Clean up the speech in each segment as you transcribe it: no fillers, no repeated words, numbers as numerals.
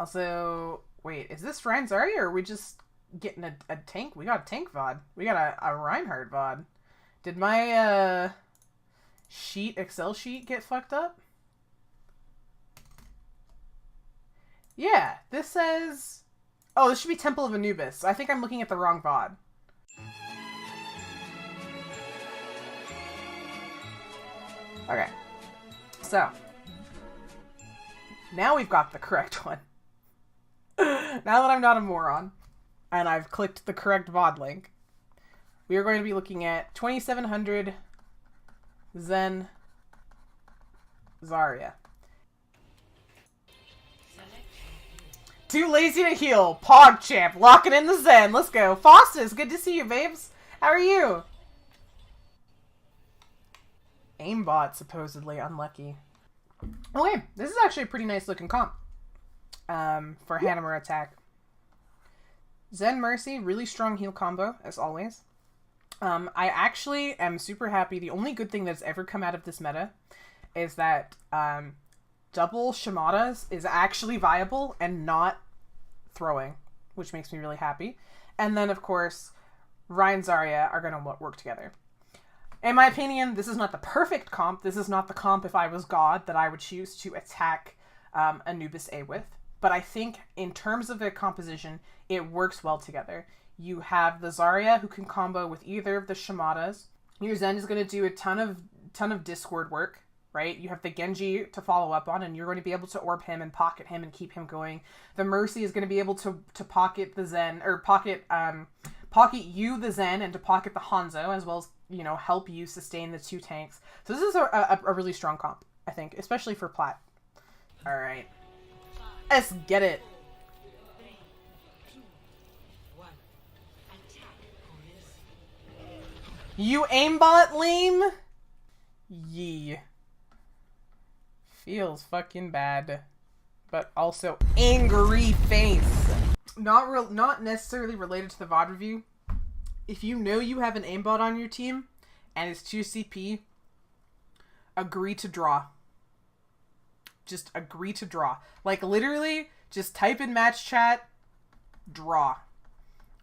Also, wait, is this Ryan Zarya or are we just getting a tank? We got a tank VOD. We got a Reinhardt VOD. Did my Excel sheet get fucked up? Yeah, this says... Oh, this should be Temple of Anubis. I think I'm looking at the wrong VOD. Okay. So. Now we've got the correct one. Now that I'm not a moron, and I've clicked the correct VOD link, we are going to be looking at 2700 Zen Zarya. Too lazy to heal. PogChamp. Locking in the Zen. Let's go. Faustus, good to see you, babes. How are you? Aimbot, supposedly. Unlucky. Okay, this is actually a pretty nice looking comp. For Hanamura attack. Zen Mercy, really strong heal combo, as always. I actually am super happy. The only good thing that's ever come out of this meta is that, double Shamadas is actually viable and not throwing, which makes me really happy. And then, of course, Ryan Zarya are going to work together. In my opinion, this is not the perfect comp. This is not the comp, if I was God, that I would choose to attack Anubis A with. But I think, in terms of their composition, it works well together. You have the Zarya, who can combo with either of the Shamadas. Your Zen is going to do a ton of Discord work. Right? You have the Genji to follow up on, and you're going to be able to orb him and pocket him and keep him going. The Mercy is going to be able to pocket the Zen, or pocket you, the Zen, and to pocket the Hanzo, as well as, you know, help you sustain the two tanks. So this is a really strong comp, I think, especially for Plat. Alright. Let's get it! You aimbot lame? Yee. Feels fucking bad, but also angry face. Not necessarily related to the VOD review. If you know you have an aimbot on your team and it's 2 CP, agree to draw. Just agree to draw. Like, literally, just type in match chat, draw.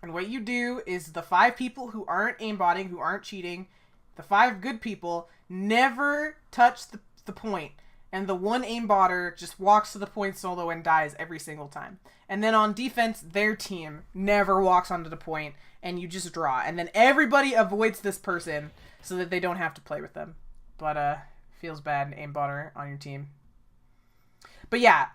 And what you do is the 5 people who aren't aimbotting, who aren't cheating, the 5 good people never touch the point. And the one aimbotter just walks to the point solo and dies every single time. And then on defense, their team never walks onto the point, and you just draw. And then everybody avoids this person so that they don't have to play with them. But, feels bad, aimbotter on your team. But yeah,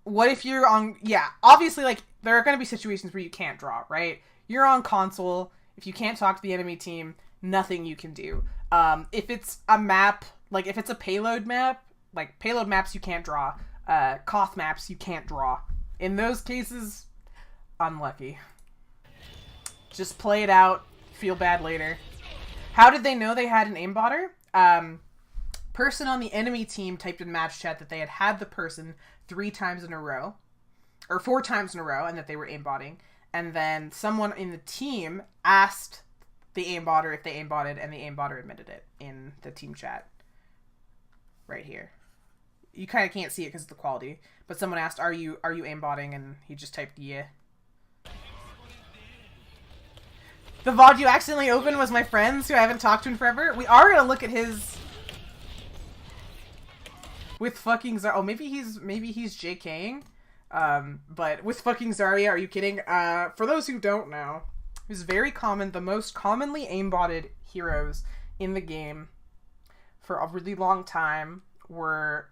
what if you're on... Yeah, obviously, like, there are going to be situations where you can't draw, right? You're on console. If you can't talk to the enemy team, nothing you can do. If it's a map, like, if it's a payload map, like, payload maps you can't draw. Koth maps you can't draw. In those cases, unlucky. Just play it out. Feel bad later. How did they know they had an aimbotter? Person on the enemy team typed in match chat that they had the person 3 times in a row. Or 4 times in a row, and that they were aimbotting. And then someone in the team asked the aimbotter if they aimbotted, and the aimbotter admitted it in the team chat. Right here. You kind of can't see it because of the quality. But someone asked, are you aimbotting? And he just typed, yeah. The VOD you accidentally opened was my friend's, who I haven't talked to in forever. We are going to look at his... With fucking Zarya. Oh, maybe he's JKing. But with fucking Zarya, are you kidding? For those who don't know, who's very common, the most commonly aimbotted heroes in the game for a really long time were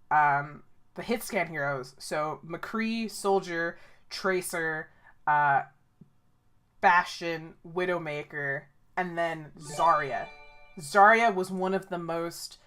the hit scan heroes. So McCree, Soldier, Tracer, Bastion, Widowmaker, and then Zarya. Zarya was one of the most,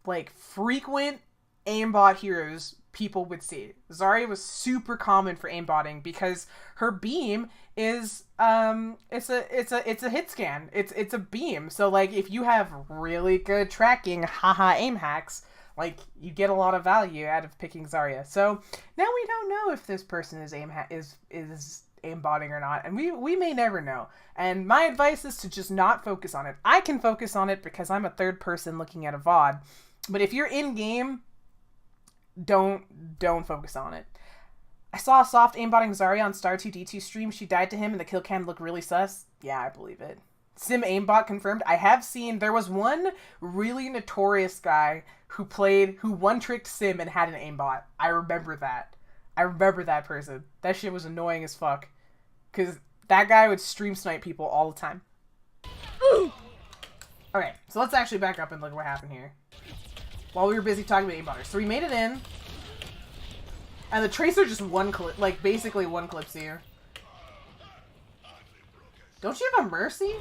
like, frequent aimbot heroes people would see. Zarya was super common for aimbotting because her beam is it's a hit scan. It's a beam. So, like, if you have really good tracking, haha, aim hacks, like, you get a lot of value out of picking Zarya. So now we don't know if this person is aimbotting or not, and we may never know. And my advice is to just not focus on it. I can focus on it because I'm a third person looking at a VOD, but if you're in game, don't focus on it. I saw a soft aimbotting Zarya on Star2D2 stream. She died to him and the kill cam looked really sus. Yeah, I believe it. Sim aimbot confirmed. I have seen, there was one really notorious guy who one-tricked Sim and had an aimbot. I remember that. I remember that person. That shit was annoying as fuck. Because that guy would stream snipe people all the time. Okay, so let's actually back up and look at what happened here. While we were busy talking about aimbotters. So we made it in. And the Tracer just basically one-clips you. Don't you have a Mercy?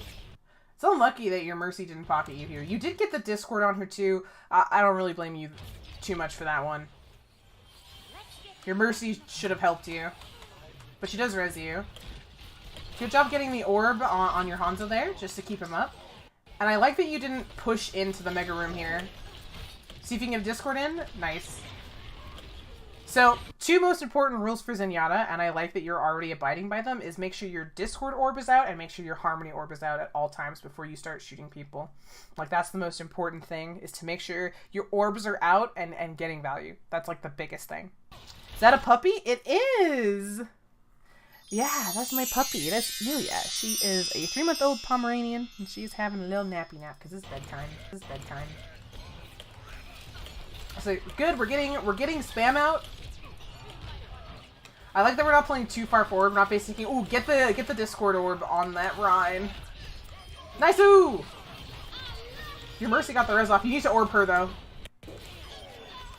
It's unlucky that your Mercy didn't pocket you here. You did get the Discord on her too. I don't really blame you too much for that one. Your Mercy should have helped you. But she does res you. Good job getting the orb on your Hanzo there, just to keep him up. And I like that you didn't push into the Mega Room here. See if you can get a Discord in. Nice. So, two most important rules for Zenyatta, and I like that you're already abiding by them, is make sure your Discord orb is out and make sure your Harmony orb is out at all times before you start shooting people. Like, that's the most important thing, is to make sure your orbs are out and getting value. That's, like, the biggest thing. Is that a puppy? It is! Yeah, that's my puppy. That's Amelia. She is a 3-month-old Pomeranian, and she's having a little nappy nap, because it's bedtime. It's bedtime. So, good, we're getting spam out. I like that we're not playing too far forward. We're not basically... Ooh, get the Discord orb on that Rhine. Nice-oo! Your Mercy got the res off. You need to orb her, though.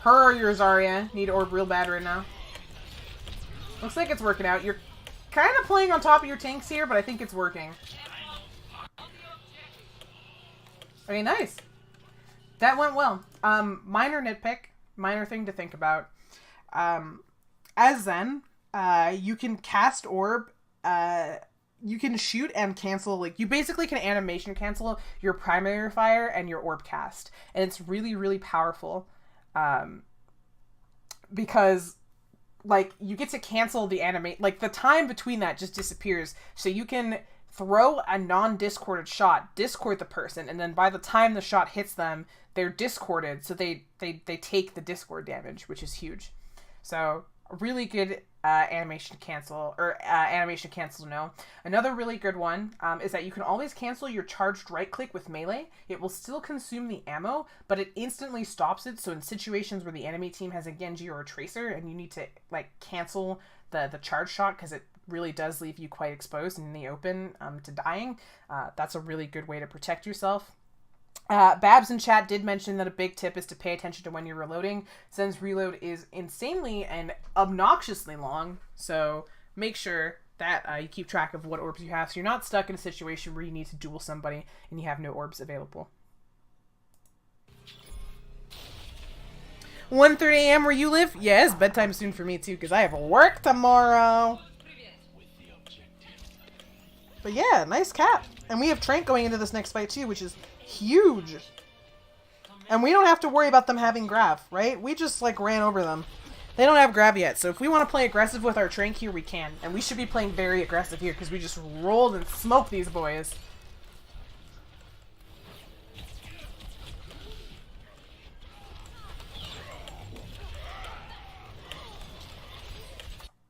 Her or your Zarya need to orb real bad right now. Looks like it's working out. You're kind of playing on top of your tanks here, but I think it's working. Okay, nice. That went well. Minor nitpick. Minor thing to think about. As Zen... you can cast orb, you can shoot and cancel, like, you basically can animation cancel your primary fire and your orb cast. And it's really, really powerful, because, like, you get to cancel the like, the time between that just disappears, so you can throw a non-discorded shot, discord the person, and then by the time the shot hits them, they're discorded, so they take the discord damage, which is huge. So, a really good animation cancel no. Another really good one is that you can always cancel your charged right click with melee. It will still consume the ammo, but it instantly stops it. So in situations where the enemy team has a Genji or a Tracer and you need to, like, cancel the charge shot because it really does leave you quite exposed in the open to dying, that's a really good way to protect yourself. Babs in chat did mention that a big tip is to pay attention to when you're reloading. Zen's reload is insanely and obnoxiously long, so make sure that you keep track of what orbs you have so you're not stuck in a situation where you need to duel somebody and you have no orbs available. 1:30 a.m. where you live? Yeah, it's bedtime soon for me too because I have work tomorrow. But yeah, nice cap. And we have Trank going into this next fight too, which is huge. And we don't have to worry about them having grav, right? We just, like, ran over them. They don't have grav yet, so if we want to play aggressive with our Trank here, we can. And we should be playing very aggressive here, because we just rolled and smoked these boys.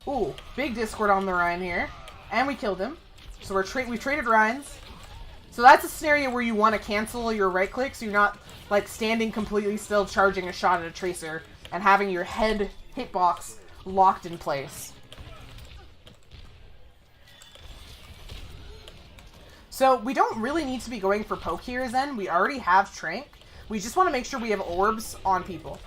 Ooh, big Discord on the Rhine here. And we killed him. So we traded Rhines. So that's a scenario where you want to cancel your right click, so you're not, like, standing completely still charging a shot at a Tracer and having your head hitbox locked in place. So we don't really need to be going for poke here, Zen. We already have Trank. We just want to make sure we have orbs on people.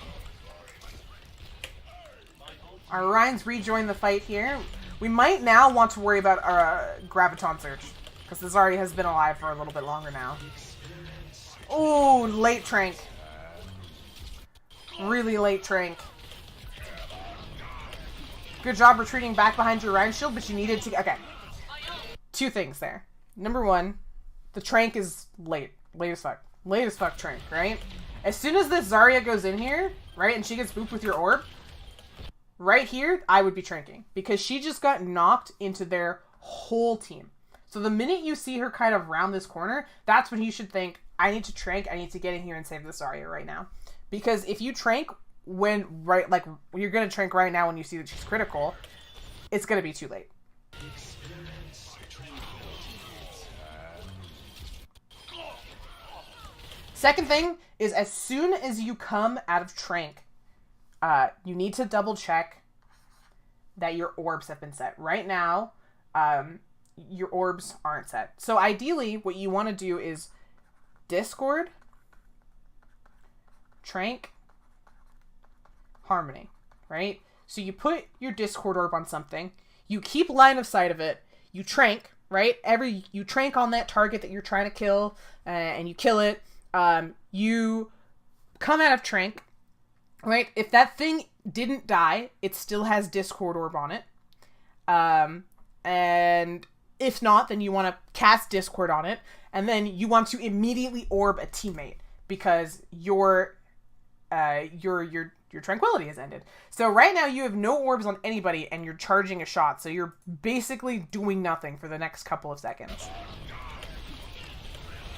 Our Rhines rejoin the fight here. We might now want to worry about our Graviton Surge, because the Zarya has been alive for a little bit longer now. Ooh, late Trank. Really late Trank. Good job retreating back behind your Rhine shield, but you needed to... Okay. Two things there. Number one, the Trank is late. Late as fuck. Late as fuck Trank, right? As soon as this Zarya goes in here, right, and she gets booped with your orb, right here, I would be Tranking. Because she just got knocked into their whole team. So the minute you see her kind of round this corner, that's when you should think, I need to Trank, I need to get in here and save this Zarya right now. Because if you Trank when, right, like, you're going to Trank right now when you see that she's critical, it's gonna be too late. Second thing is, as soon as you come out of Trank, you need to double check that your orbs have been set. Right now, your orbs aren't set. So ideally, what you want to do is Discord, Trank, Harmony, right? So you put your Discord orb on something, you keep line of sight of it, you Trank, right? You Trank on that target that you're trying to kill, and you kill it. You come out of Trank, right? If that thing didn't die, it still has Discord orb on it. And if not, then you want to cast Discord on it, and then you want to immediately orb a teammate because your tranquility has ended. So right now you have no orbs on anybody and you're charging a shot. So you're basically doing nothing for the next couple of seconds.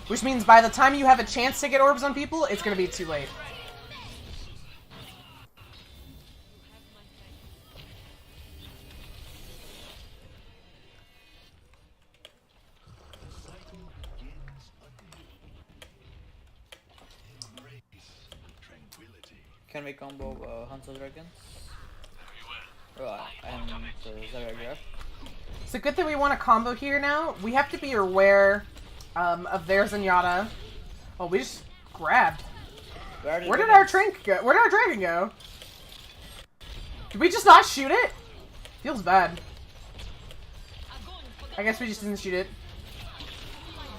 Which means by the time you have a chance to get orbs on people, it's going to be too late. Can we combo Hanzo Dragons? And Zarya grab. It's a good thing we want a combo here now. We have to be aware of their Zenyatta. Oh, we just grabbed. Where did our Trank go? Where did our dragon go? Did we just not shoot it? Feels bad. I guess we just didn't shoot it.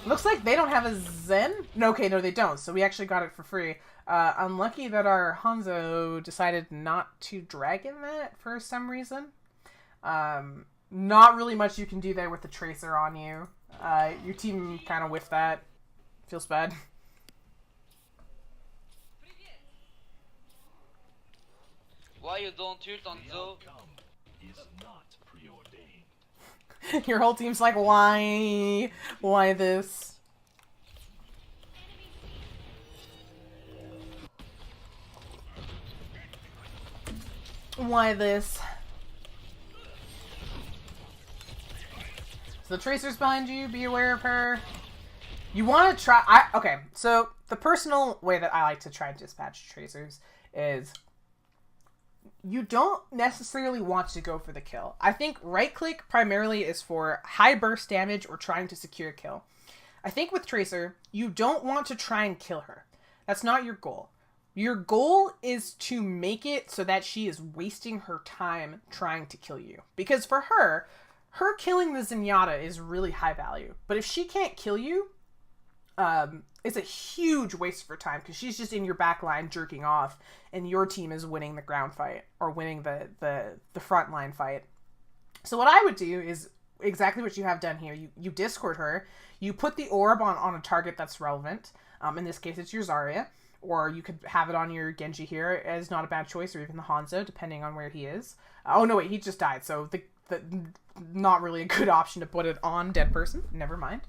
Looks like they don't have a Zen? No, okay, no, they don't. So we actually got it for free. Unlucky that our Hanzo decided not to dragon that for some reason. Not really much you can do there with the Tracer on you. Your team kind of whiffed that. Feels bad. Why you don't ult on Zo? Your whole team's like, why? Why this? Why this? So the Tracer's behind you, be aware of her. You want to try... Okay, so the personal way that I like to try and dispatch Tracers is... You don't necessarily want to go for the kill. I think right-click primarily is for high burst damage or trying to secure a kill. I think with Tracer, you don't want to try and kill her. That's not your goal. Your goal is to make it so that she is wasting her time trying to kill you. Because for her killing the Zenyatta is really high value. But if she can't kill you, it's a huge waste of her time because she's just in your back line jerking off and your team is winning the ground fight or winning the front line fight. So what I would do is exactly what you have done here. You Discord her, you put the orb on a target that's relevant. In this case, it's your Zarya. Or you could have it on your Genji here as not a bad choice, or even the Hanzo, depending on where he is. Oh, no, wait, he just died, so the not really a good option to put it on dead person. Never mind.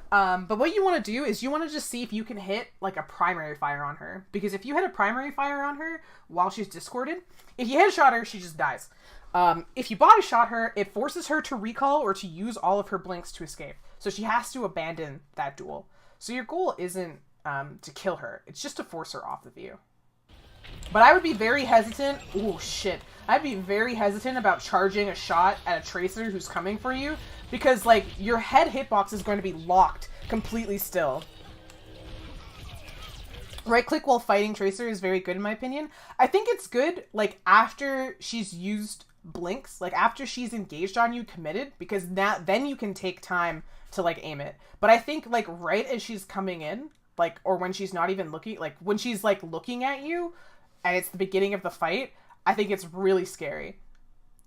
But what you want to do is you want to just see if you can hit, like, a primary fire on her. Because if you hit a primary fire on her while she's discorded, if you headshot her, she just dies. If you body shot her, it forces her to recall or to use all of her blinks to escape. So she has to abandon that duel. So your goal isn't to kill her. It's just to force her off of you. But I would be very hesitant. Oh, shit. I'd be very hesitant about charging a shot at a Tracer who's coming for you. Because, like, your head hitbox is going to be locked completely still. Right-click while fighting Tracer is very good in my opinion. I think it's good, like, after she's used blinks. Like, after she's engaged on you, committed. Because then you can take time to, like, aim it. But I think, like, right as she's coming in, like, or when she's not even looking, like, when she's, like, looking at you, and it's the beginning of the fight, I think it's really scary.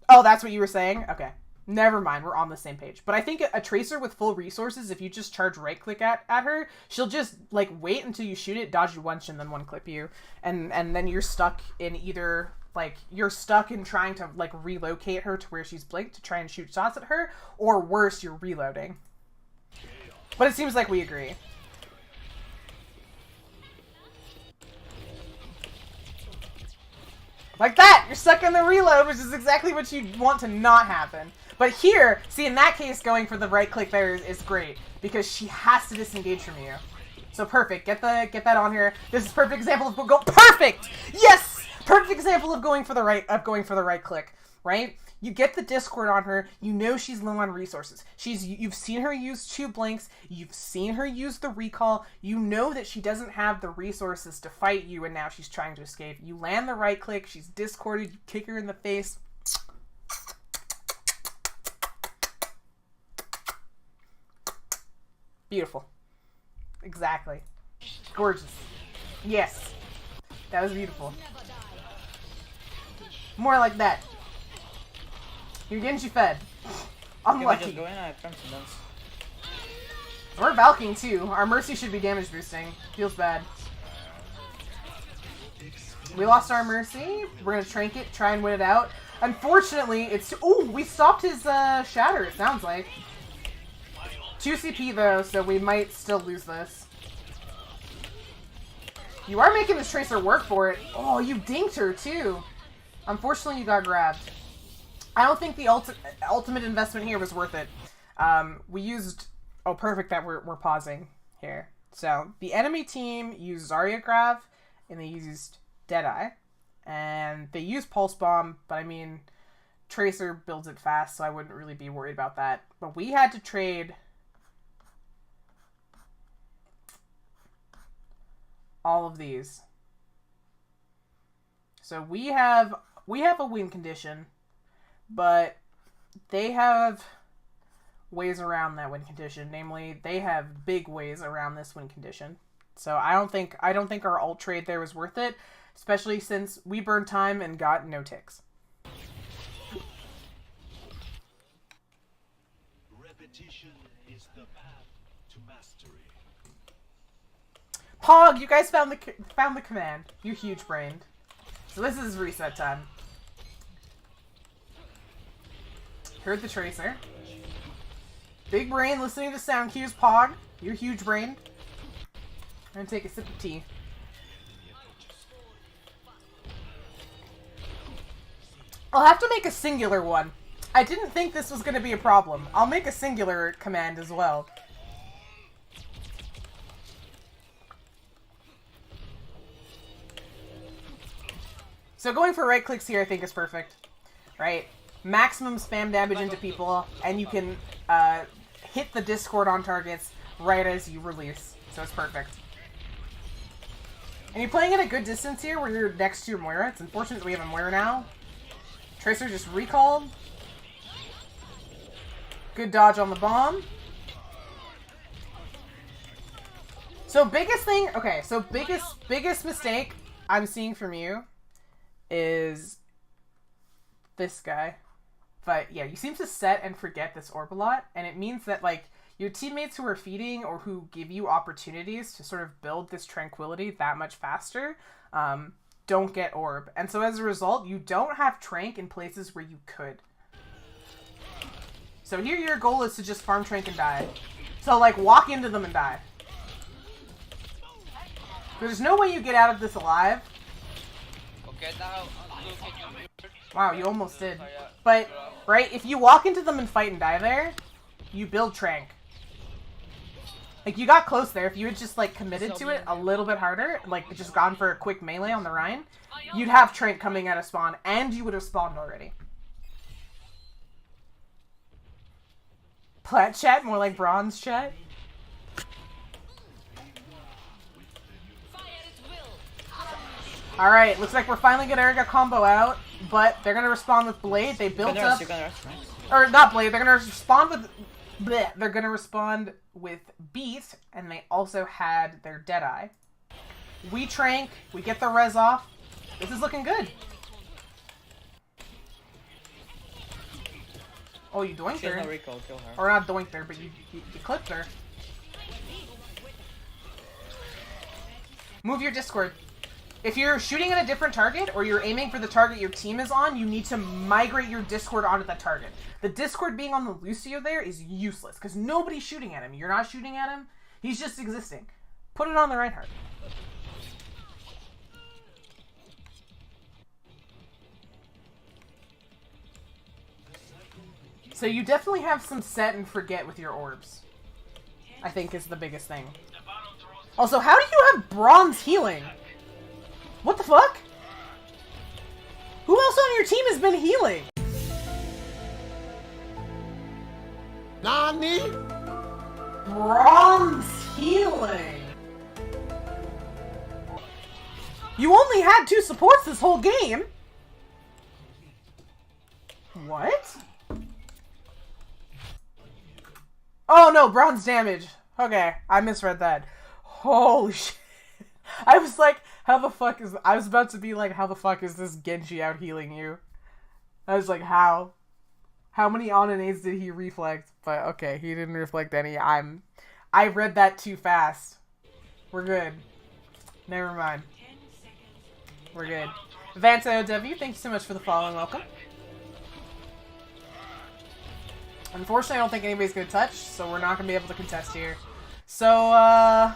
Oh, that's what you were saying? Okay. Never mind, we're on the same page. But I think a Tracer with full resources, if you just charge right-click at her, she'll just, like, wait until you shoot it, dodge you once, and then one-clip you. And then you're stuck in either, like, you're stuck in trying to, like, relocate her to where she's blinked to try and shoot shots at her, or worse, you're reloading. But it seems like we agree. Like that! You're stuck in the reload, which is exactly what you want to not happen. But here, see, in that case, going for the right click there is great, because she has to disengage from you. So perfect. Get that on here. This is a perfect example of go perfect! Yes! Perfect example of going for the right click, right? You get the Discord on her, you know she's low on resources. You've seen her use 2 blinks, you've seen her use the recall, you know that she doesn't have the resources to fight you and now she's trying to escape. You land the right click, she's discorded, you kick her in the face. Beautiful. Exactly. Gorgeous. Yes. That was beautiful. More like that. You're Genji fed. Unlucky. Just go in, I have transcendence. We're Valking too. Our Mercy should be damage boosting. Feels bad. We lost our Mercy. We're gonna trank it, try and win it out. Unfortunately, it's... Ooh, we stopped his Shatter, it sounds like. 2 CP though, so we might still lose this. You are making this Tracer work for it. Oh, you dinked her too. Unfortunately, you got grabbed. I don't think the ultimate investment here was worth it. We used... Oh, perfect that we're pausing here. So, the enemy team used Zarya grab, and they used Deadeye. And they used Pulse Bomb, but I mean, Tracer builds it fast, so I wouldn't really be worried about that. But we had to trade all of these. So we have a win condition, but they have ways around that win condition. Namely, they have big ways around this win condition. So I don't think our ult trade there was worth it, especially since we burned time and got no ticks. Repetition is the path to mastery. Pog, you guys found the command. You're huge brained. So this is reset time. Heard the Tracer. Big brain listening to sound cues. Pog, you're huge brained. I'm gonna take a sip of tea. I'll have to make a singular one. I didn't think this was gonna be a problem. I'll make a singular command as well. So going for right clicks here I think is perfect. Right? Maximum spam damage into people, and you can hit the Discord on targets right as you release. So it's perfect. And you're playing at a good distance here where you're next to your Moira. It's unfortunate that we have a Moira now. Tracer just recalled. Good dodge on the bomb. So biggest thing, okay, so biggest mistake I'm seeing from you is this guy. But yeah, you seem to set and forget this orb a lot, and it means that like your teammates who are feeding or who give you opportunities to sort of build this tranquility that much faster don't get orb. And so as a result, you don't have trank in places where you could. So here your goal is to just farm trank and die. So like walk into them and die. There's no way you get out of this alive. Okay, now Wow, you almost did. But, right, if you walk into them and fight and die there, you build trank. Like, you got close there. If you had just, like, committed to it a little bit harder, like, just gone for a quick melee on the Rhine, you'd have trank coming out of spawn, and you would have spawned already. Plat chat, more like bronze chat. Alright, looks like we're finally getting Erga combo out, but they're gonna respond with Blade. They built up... Or, not Blade, they're gonna respond with... Bleh, they're gonna respond with Beat, and they also had their Deadeye. We trank, we get the res off. This is looking good. Oh, you doinked her. No recall, kill her. Or not doinked her, but you clipped her. Move your Discord. If you're shooting at a different target, or you're aiming for the target your team is on, you need to migrate your Discord onto that target. The Discord being on the Lucio there is useless, because nobody's shooting at him. You're not shooting at him. He's just existing. Put it on the Reinhardt. So you definitely have some set and forget with your orbs. I think is the biggest thing. Also, how do you have bronze healing? What the fuck? Who else on your team has been healing? Nani? Bronze healing. You only had 2 supports this whole game. What? Oh no, bronze damage. Okay, I misread that. Holy shit. I was like, how the fuck is... I was about to be like, how the fuck is this Genji out healing you? I was like, how? How many on-and-aids did he reflect? But okay, he didn't reflect any. I read that too fast. We're good. Never mind. We're good. Vanto W, thank you so much for the follow and welcome. Unfortunately, I don't think anybody's gonna touch, so we're not gonna be able to contest here. So,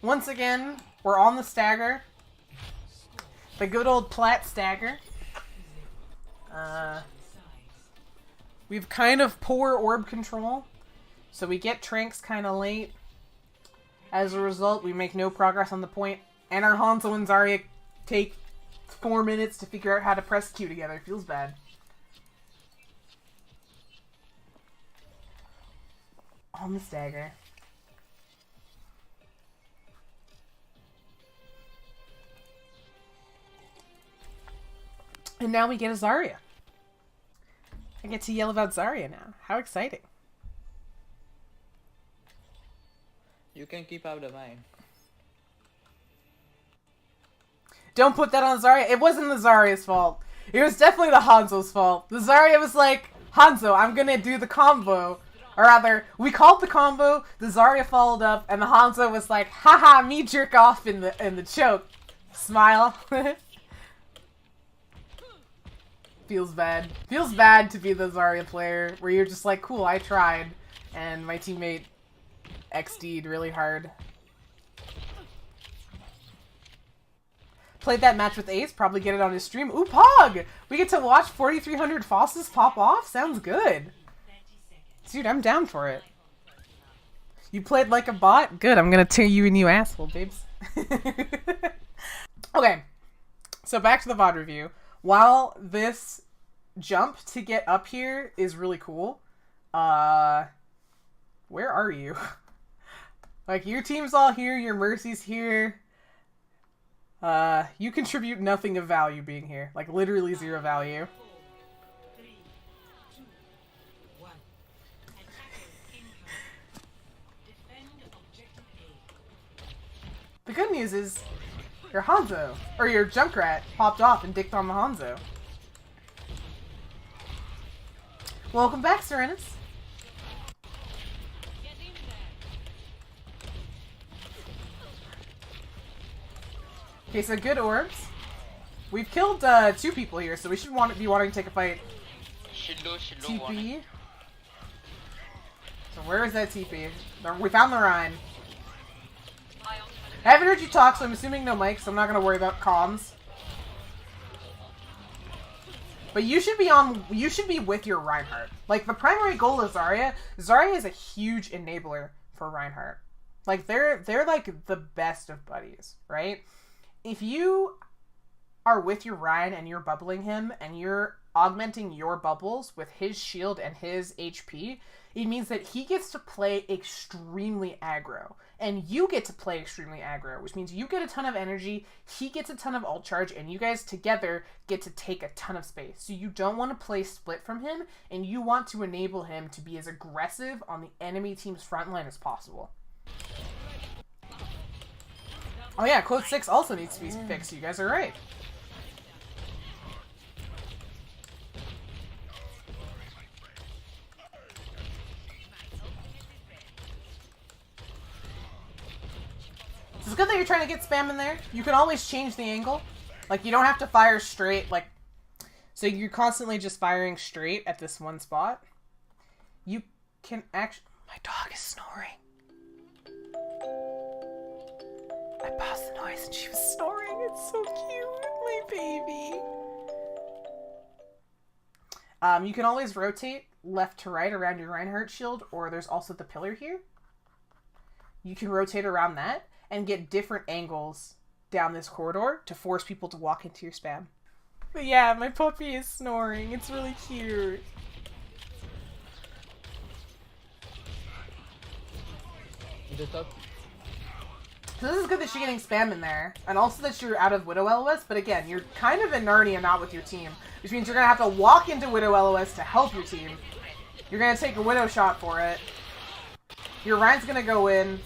once again, we're on the stagger. The good old plat stagger. We've kind of poor orb control, so we get Tranks kind of late. As a result, we make no progress on the point, and our Hanzo and Zarya take 4 minutes to figure out how to press Q together. Feels bad. On the stagger. And now we get a Zarya. I get to yell about Zarya now. How exciting. You can keep out of mine. Don't put that on Zarya. It wasn't the Zarya's fault. It was definitely the Hanzo's fault. The Zarya was like, Hanzo, I'm gonna do the combo. Or rather, we called the combo, the Zarya followed up, and the Hanzo was like, haha, me jerk off in the choke. Smile. Feels bad. Feels bad to be the Zarya player, where you're just like, cool, I tried, and my teammate XD'd really hard. Played that match with Ace, probably get it on his stream. Ooh, Pog! We get to watch 4,300 Fosses pop off? Sounds good. Dude, I'm down for it. You played like a bot? Good, I'm gonna tear you a new asshole, babes. Okay, so back to the VOD review. While this jump to get up here is really cool, where are you? Like, your team's all here, your Mercy's here. You contribute nothing of value being here. Like, literally 0 value. The good news is, your Hanzo, or your Junkrat, popped off and dicked on the Hanzo. Welcome back, Serenus. Okay, so good orbs. We've killed 2 people here, so we should be wanting to take a fight. TP. So where is that TP? We found the Rhine. I haven't heard you talk, so I'm assuming no mic, so I'm not gonna worry about comms. But you should be with your Reinhardt. Like, the primary goal of Zarya is a huge enabler for Reinhardt. Like, they're like the best of buddies, right? If you are with your Ryan and you're bubbling him and you're augmenting your bubbles with his shield and his HP, it means that he gets to play extremely aggro. And you get to play extremely aggro, which means you get a ton of energy, he gets a ton of ult charge, and you guys together get to take a ton of space. So you don't want to play split from him, and you want to enable him to be as aggressive on the enemy team's front line as possible. Oh yeah, quote 6 also needs to be fixed, you guys are right. It's good that you're trying to get spam in there. You can always change the angle. Like, you don't have to fire straight, like... So you're constantly just firing straight at this one spot. You can actually... My dog is snoring. I paused the noise and she was snoring. It's so cute. My baby. You can always rotate left to right around your Reinhardt shield, or there's also the pillar here. You can rotate around that and get different angles down this corridor to force people to walk into your spam. But yeah, my puppy is snoring. It's really cute. The top. So this is good that you're getting spam in there, and also that you're out of Widow LOS, but again, you're kind of in Narnia, not with your team, which means you're going to have to walk into Widow LOS to help your team. You're going to take a Widow shot for it. Your Ryan's going to go in,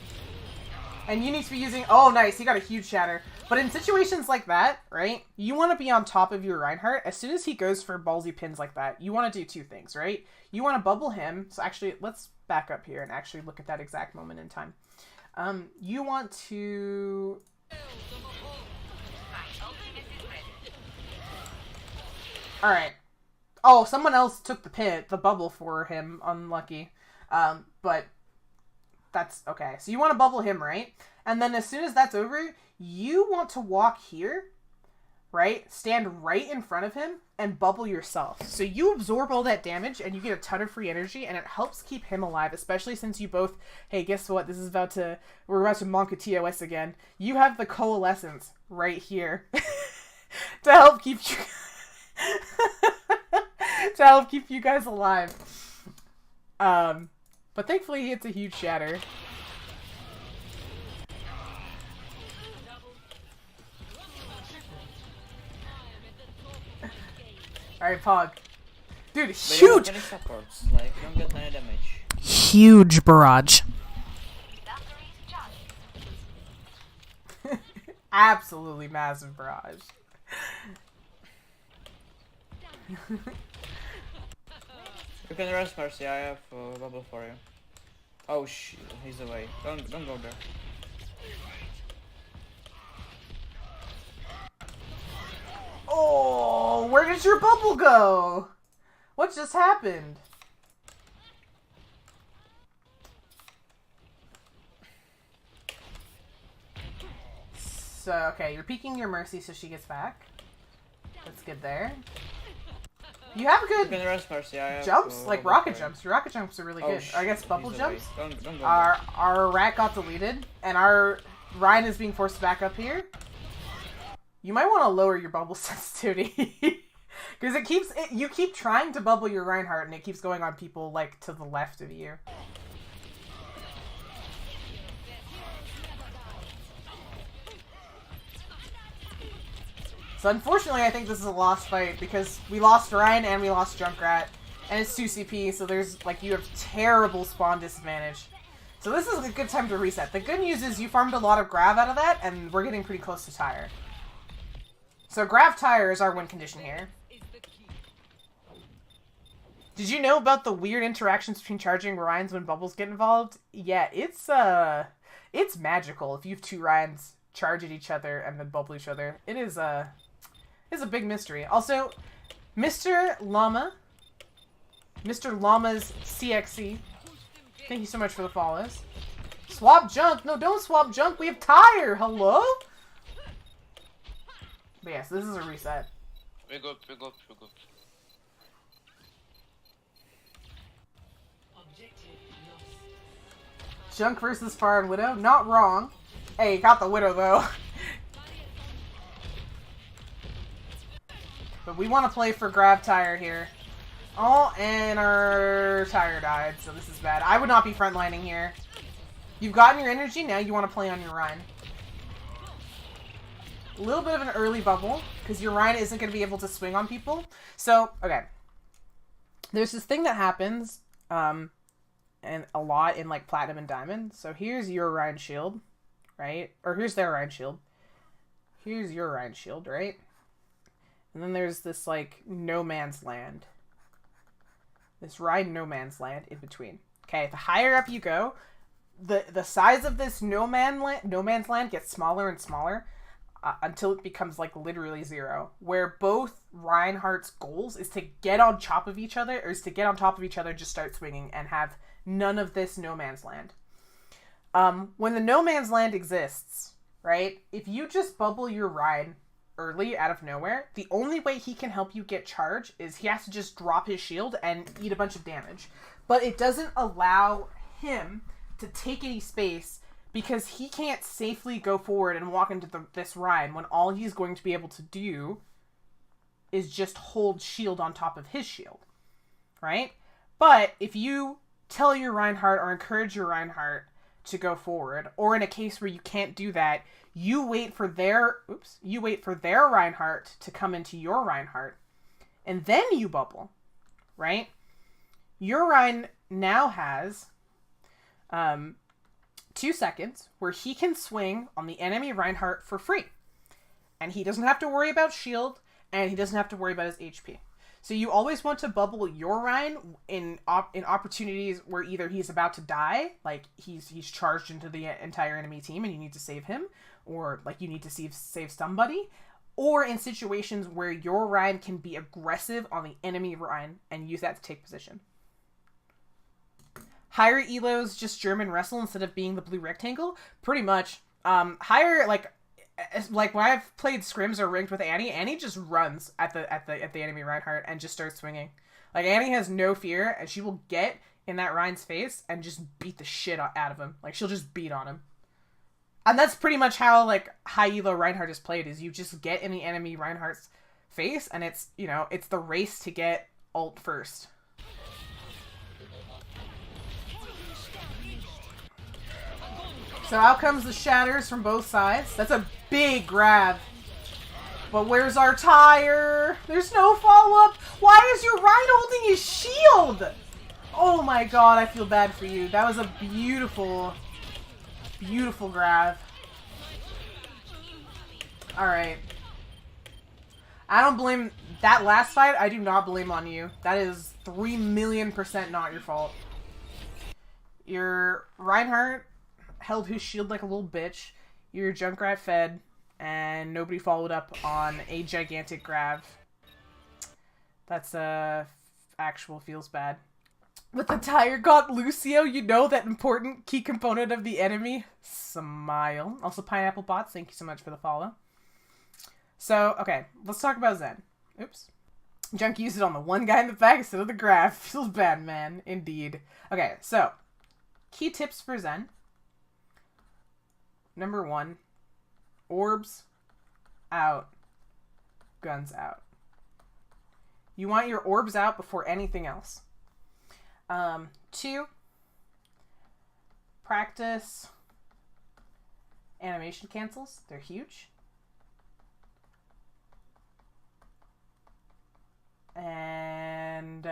and you need to be using... Oh, nice, he got a huge shatter. But in situations like that, right, you want to be on top of your Reinhardt. As soon as he goes for ballsy pins like that, you want to do two things, right? You want to bubble him. So actually, let's back up here and actually look at that exact moment in time. You want to... Alright. Oh, someone else took the bubble for him. Unlucky. But that's okay. So you want to bubble him, right? And then as soon as that's over, you want to walk here, right? Stand right in front of him and bubble yourself. So you absorb all that damage and you get a ton of free energy, and it helps keep him alive, especially since you both, hey, guess what? We're about to Monka TOS again. You have the coalescence right here to help keep you to help keep you guys alive. But thankfully he hits a huge shatter. Alright, Pog. Dude, But huge! you don't get any supports, like, you don't get any damage. Huge barrage. Absolutely massive barrage. You can rest, Mercy, I have a bubble for you. Oh shit, he's away. Don't go there. Oh, where did your bubble go? What just happened? So, okay, you're peeking your Mercy so she gets back. That's good there. You have You good can rest, Mercy, I have jumps, a like bubble rocket for you. jumps. Your rocket jumps are really good. Or I guess bubble he's away. jumps. Don't go there. Our rat got deleted, and our Ryan is being forced back up here. You might want to lower your bubble sensitivity. Because you keep trying to bubble your Reinhardt, and it keeps going on people, like, to the left of you. So unfortunately, I think this is a lost fight, because we lost Ryan and we lost Junkrat, and it's 2 CP, so there's, like, you have terrible spawn disadvantage. So this is a good time to reset. The good news is you farmed a lot of Grav out of that, and we're getting pretty close to Tire. So Grav Tire is our win condition here. Did you know about the weird interactions between charging Ryans when bubbles get involved? Yeah, it's magical if you have two Ryans charge at each other and then bubble each other. It's a big mystery. Also, Mr. Llama's CXC, thank you so much for the follows. Swap junk? No, don't swap junk. We have Tire. Hello? But yes, this is a reset. We good. Junk versus Fire and Widow? Not wrong. Hey, got the Widow though. But we want to play for Grab Tire here. Oh, and our Tire died, so this is bad. I would not be frontlining here. You've gotten your energy, now you want to play on your Rhine. A little bit of an early bubble, because your Rhine isn't going to be able to swing on people. So, okay. There's this thing that happens, and a lot in, like, Platinum and Diamond. So here's your Rhine shield, right? Or here's their Rhine shield. Here's your Rhine shield, right? And then there's this, like, no man's land. This Rhine no man's land in between. Okay, the higher up you go, the size of this no man's land gets smaller and smaller until it becomes, like, literally zero. Where both Reinhardt's goals is to get on top of each other, just start swinging, and have none of this no man's land. When the no man's land exists, right, if you just bubble your Rhine early out of nowhere, the only way he can help you get charge is he has to just drop his shield and eat a bunch of damage. But it doesn't allow him to take any space because he can't safely go forward and walk into this Rhine when all he's going to be able to do is just hold shield on top of his shield, right? But if you tell your Reinhardt or encourage your Reinhardt to go forward, or in a case where you can't do that, you wait for their Reinhardt to come into your Reinhardt, and then you bubble, right? Your Rein now has 2 seconds where he can swing on the enemy Reinhardt for free. And he doesn't have to worry about shield, and he doesn't have to worry about his HP. So you always want to bubble your Rein in opportunities where either he's about to die, like he's charged into the entire enemy team and you need to save him, or like you need to save somebody, or in situations where your Rein can be aggressive on the enemy Rein and use that to take position. Higher elos just German wrestle instead of being the blue rectangle? Pretty much. Higher, like when I've played scrims or ranked with Annie just runs at the enemy Reinhardt and just starts swinging. Like, Annie has no fear, and she will get in that Rein's face and just beat the shit out of him. Like, she'll just beat on him. And that's pretty much how, like, high elo Reinhardt is played, is you just get in the enemy Reinhardt's face, and it's, you know, it's the race to get ult first. So out comes the shatters from both sides. That's a big grab. But where's our tire? There's no follow-up. Why is your Rein holding his shield? Oh my god, I feel bad for you. That was a beautiful, beautiful grab. Alright. I don't blame... That last fight, I do not blame on you. That is 3,000,000% not your fault. Your Reinhardt held his shield like a little bitch. Your Junkrat fed, and nobody followed up on a gigantic grab. That's actual feels bad. But the tire got Lucio, you know, that important key component of the enemy. Smile. Also, Pineapple Bots, thank you so much for the follow. So, okay, let's talk about Zen. Oops. Junk used it on the one guy in the back instead of the grab. Feels bad, man. Indeed. Okay, so, key tips for Zen. Number 1, orbs out, guns out. You want your orbs out before anything else. 2, practice animation cancels. They're huge. And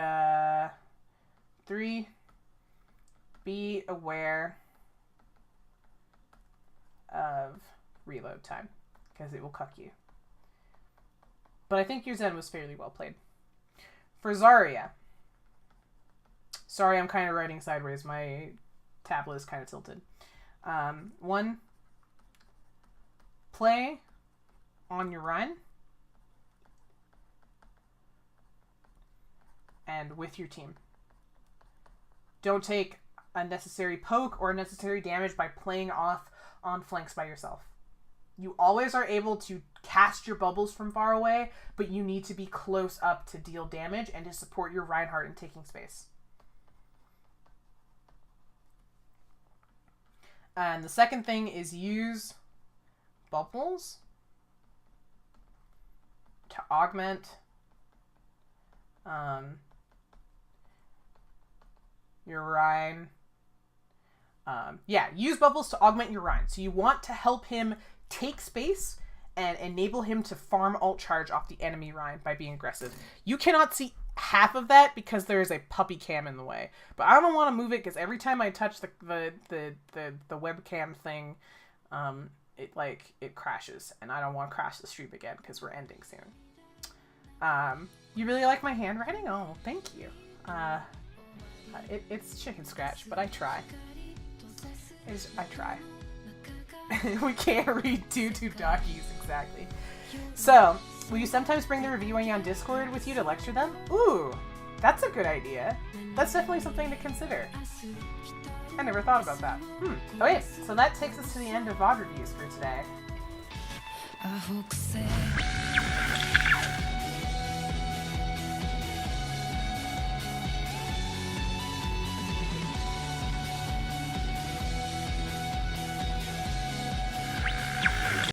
3, be aware of reload time, because it will cuck you. But I think your Zen was fairly well played. For Zarya, sorry, I'm kind of writing sideways. My tablet is kind of tilted. 1, play on your Rein and with your team. Don't take unnecessary poke or unnecessary damage by playing off on flanks by yourself. You always are able to cast your bubbles from far away, but you need to be close up to deal damage and to support your Reinhardt in taking space. And the second thing is use bubbles to augment your Rein. Use bubbles to augment your Rein. So you want to help him take space and enable him to farm ult charge off the enemy Rein by being aggressive. You cannot see half of that because there is a puppy cam in the way. But I don't want to move it because every time I touch the webcam thing, it crashes, and I don't want to crash the stream again because we're ending soon. You really like my handwriting? Oh, thank you. It's chicken scratch, but I try. I try. We can't read two doggies, exactly. So, will you sometimes bring the reviewing on Discord with you to lecture them? Ooh, that's a good idea. That's definitely something to consider. I never thought about that. Okay, so that takes us to the end of VOD reviews for today. Avoue que c'est